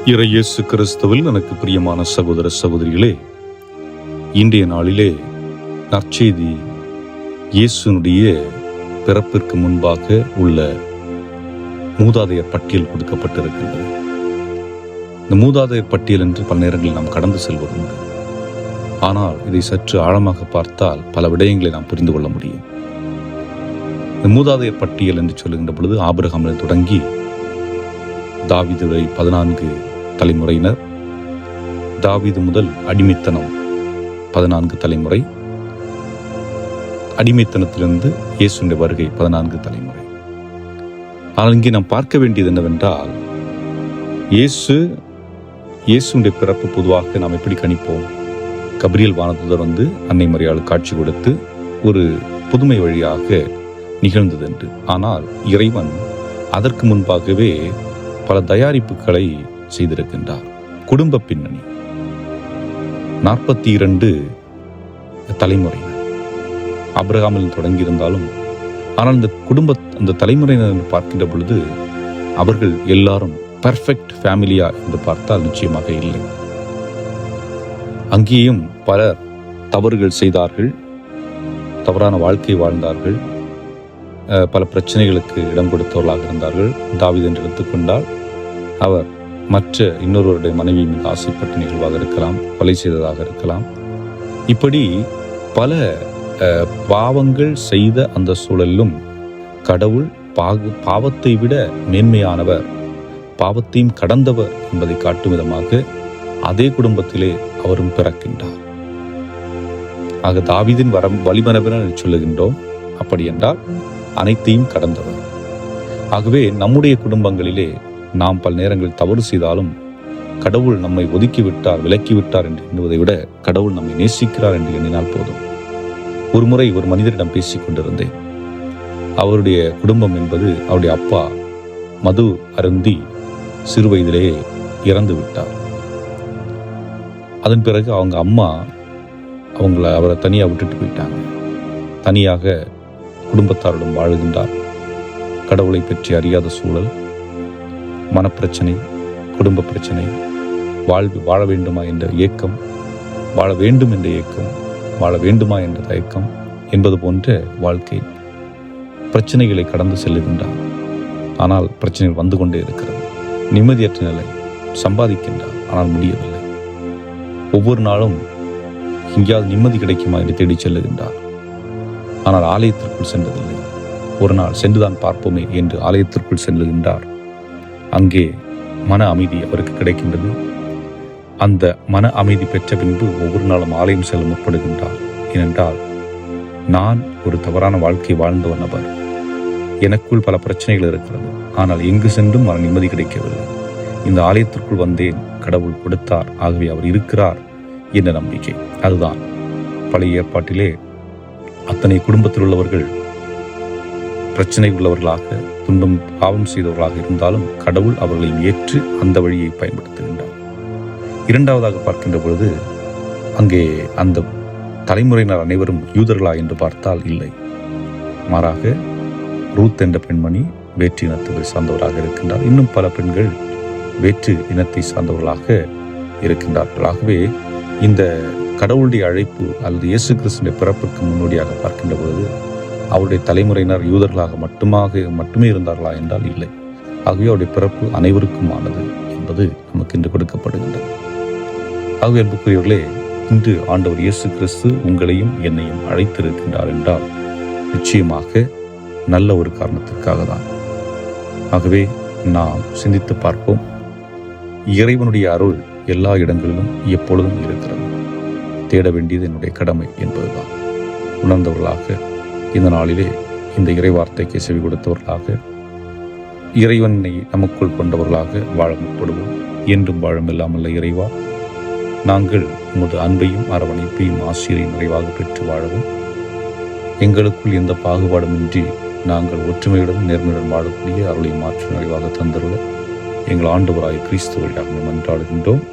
இயேசு கிறிஸ்துவில் எனக்கு பிரியமான சகோதர சகோதரிகளே, இன்றைய நாளிலே நற்செய்தி இயேசுனுடைய பிறப்பிற்கு முன்பாக உள்ள மூதாதையர் பட்டியல் கொடுக்கப்பட்டிருக்கின்றது. இந்த மூதாதையர் பட்டியல் என்று பல நேரங்களில் நாம் கடந்து செல்வதுண்டு. ஆனால் இதை சற்று ஆழமாக பார்த்தால் பல விடயங்களை நாம் புரிந்து கொள்ள முடியும். இந்த மூதாதையர் பட்டியல் என்று சொல்லுகின்ற பொழுது ஆபிரகாமில் தொடங்கி தாவீது வரை 14 தலைமுறையினர், தாவீது முதல் அடிமைத்தனம் 14 தலைமுறை, அடிமைத்தனத்திலிருந்து இயேசுடைய வருகை 14 தலைமுறை. ஆனால் இங்கே நாம் பார்க்க வேண்டியது என்னவென்றால், இயேசுடைய பிறப்பு பொதுவாக நாம் எப்படி கணிப்போம்? கபிரியல் வானதூதர் வந்து அன்னை மரியாள் காட்சி கொடுத்து ஒரு புதுமை வழியாக நிகழ்ந்தது என்று. ஆனால் இறைவன் அதற்கு முன்பாகவே பல தயாரிப்புகளை செய்திருக்கின்றார். குடும்ப பின்னணி 42 தலைமுறையினர் ஆபிரகாமில் தொடங்கியிருந்தாலும், ஆனால் அந்த தலைமுறையினர் என்று பார்க்கின்ற பொழுது அவர்கள் எல்லாரும் பெர்ஃபெக்ட் ஃபேமிலியா என்று பார்த்தால் நிச்சயமாக இல்லை. அங்கேயும் பலர் தவறுகள் செய்தார்கள், தவறான வாழ்க்கை வாழ்ந்தார்கள், பல பிரச்சனைகளுக்கு இடம் கொடுத்தவர்களாக இருந்தார்கள். தாவீது என்று எடுத்துக்கொண்டால் அவர் மற்ற இன்னொருவருடைய மனைவி மீது ஆசைப்பட்ட நிகழ்வாக இருக்கலாம், கொலை செய்ததாக இருக்கலாம். இப்படி பல பாவங்கள் செய்த அந்த சூழலிலும் கடவுள் பாவத்தை விட மேன்மையானவர், பாவத்தையும் கடந்தவர் என்பதை காட்டும் விதமாக அதே குடும்பத்திலே அவரும் பிறக்கின்றார். ஆக தாவீதின் வழிமரபினர் சொல்லுகின்றோம். அப்படி என்றால் அனைத்தையும் கடந்தவர். ஆகவே நம்முடைய குடும்பங்களிலே நாம் பல நேரங்களில் தவறு செய்தாலும் கடவுள் நம்மை ஒதுக்கிவிட்டார், விலக்கிவிட்டார் என்று எண்ணுவதை விட கடவுள் நம்மை நேசிக்கிறார் என்று எண்ணினால் போதும். ஒரு முறை ஒரு மனிதரிடம் பேசிக் கொண்டிருந்தேன். அவருடைய குடும்பம் என்பது, அவருடைய அப்பா மது அருந்தி சிறு வயதிலேயே இறந்து விட்டார். அதன் பிறகு அவங்க அம்மா அவரை தனியாக விட்டுட்டு போயிட்டாங்க. தனியாக குடும்பத்தாருடன் வாழுகின்றார். கடவுளை பற்றி அறியாத சூழல், மனப்பிரச்சனை, குடும்ப பிரச்சனை, வாழ வேண்டுமா என்ற ஏக்கம், வாழ வேண்டும் என்ற ஏக்கம், வாழ வேண்டுமா என்ற தயக்கம் என்பது போன்ற வாழ்க்கை பிரச்சனைகளை கடந்து செல்லுகின்றார். ஆனால் பிரச்சனைகள் வந்து கொண்டே இருக்கிறது. நிம்மதியற்ற நிலை. சம்பாதிக்கின்றார், ஆனால் முடியவில்லை. ஒவ்வொரு நாளும் எங்கேயாவது நிம்மதி கிடைக்குமா என்று தேடி செல்லுகின்றார். ஆனால் ஆலயத்திற்குள் சென்றதில்லை. ஒரு நாள் சென்றுதான் பார்ப்போமே என்று ஆலயத்திற்குள் செல்லுகின்றார். அங்கே மன அமைதி அவருக்கு கிடைக்கின்றது. அந்த மன அமைதி பெற்ற பின்பு ஒவ்வொரு நாளும் ஆலயம் செல்ல முற்படுகின்றார். ஏனென்றால், நான் ஒரு தவறான வாழ்க்கை வாழ்ந்த ஒரு நபர், எனக்குள் பல பிரச்சனைகள் இருக்கிறது, ஆனால் எங்கு சென்றும் மன நிம்மதி கிடைக்கவில்லை. இந்த ஆலயத்திற்குள் வந்தேன், கடவுள் கொடுத்தார், ஆகவே அவர் இருக்கிறார் என்ற நம்பிக்கை. அதுதான் பழைய ஏற்பாட்டிலே அத்தனை குடும்பத்தில் உள்ளவர்கள் பிரச்சனை உள்ளவர்களாக, துன்பம் பாவம் செய்தவர்களாக இருந்தாலும் கடவுள் அவர்களையும் ஏற்று அந்த வழியை பயன்படுத்துகின்றார். இரண்டாவதாக பார்க்கின்ற பொழுது அங்கே அந்த தலைமுறையினர் அனைவரும் யூதர்களா என்று பார்த்தால் இல்லை. மாறாக ரூத் என்ற பெண்மணி வேற்று இனத்தை சார்ந்தவராக இருக்கின்றார். இன்னும் பல பெண்கள் வேற்று இனத்தை சார்ந்தவர்களாக இருக்கின்றார்கள். ஆகவே இந்த கடவுளுடைய அழைப்பு அல்லது இயேசு கிறிஸ்துவின் பிறப்புக்கு முன்னோடியாக பார்க்கின்ற பொழுது அவருடைய தலைமுறையினர் யூதர்களாக மட்டுமே இருந்தார்களா என்றால் இல்லை. ஆகவே அவருடைய பிறப்பு அனைவருக்குமானது என்பது நமக்கு இன்று கொடுக்கப்படுகின்றது. ஆகவே அன்புக்குரியவர்களே, இன்று ஆண்டவர் இயேசு கிறிஸ்து உங்களையும் என்னையும் அழைத்திருக்கின்றார் என்றால் நிச்சயமாக நல்ல ஒரு காரணத்திற்காக தான். ஆகவே நாம் சிந்தித்து பார்ப்போம். இறைவனுடைய அருள் எல்லா இடங்களிலும் எப்பொழுதும் இருக்கிறது. தேட வேண்டியது என்னுடைய கடமை என்பதுதான். உணர்ந்தவர்களாக இந்த நாளிலே இந்த இறைவார்த்தைக்கு செவி கொடுத்தவர்களாக, இறைவனை நமக்குள் கொண்டவர்களாக வாழ முற்படுவோம். என்றும் வாழும் இல்லாமல்ல இறைவா, நாங்கள் உமது அன்பையும் அரவணைப்பையும் ஆசிரியரையும் நிறைவாக பெற்று வாழவும், எங்களுக்குள் எந்த பாகுபாடுமின்றி நாங்கள் ஒற்றுமையுடன் நேர்மையுடன் வாழக்கூடிய அருளை மாற்றி நிறைவாக தந்தருள எங்கள் ஆண்டவராய் கிறிஸ்து வழியாக மன்றாடுகின்றோம்.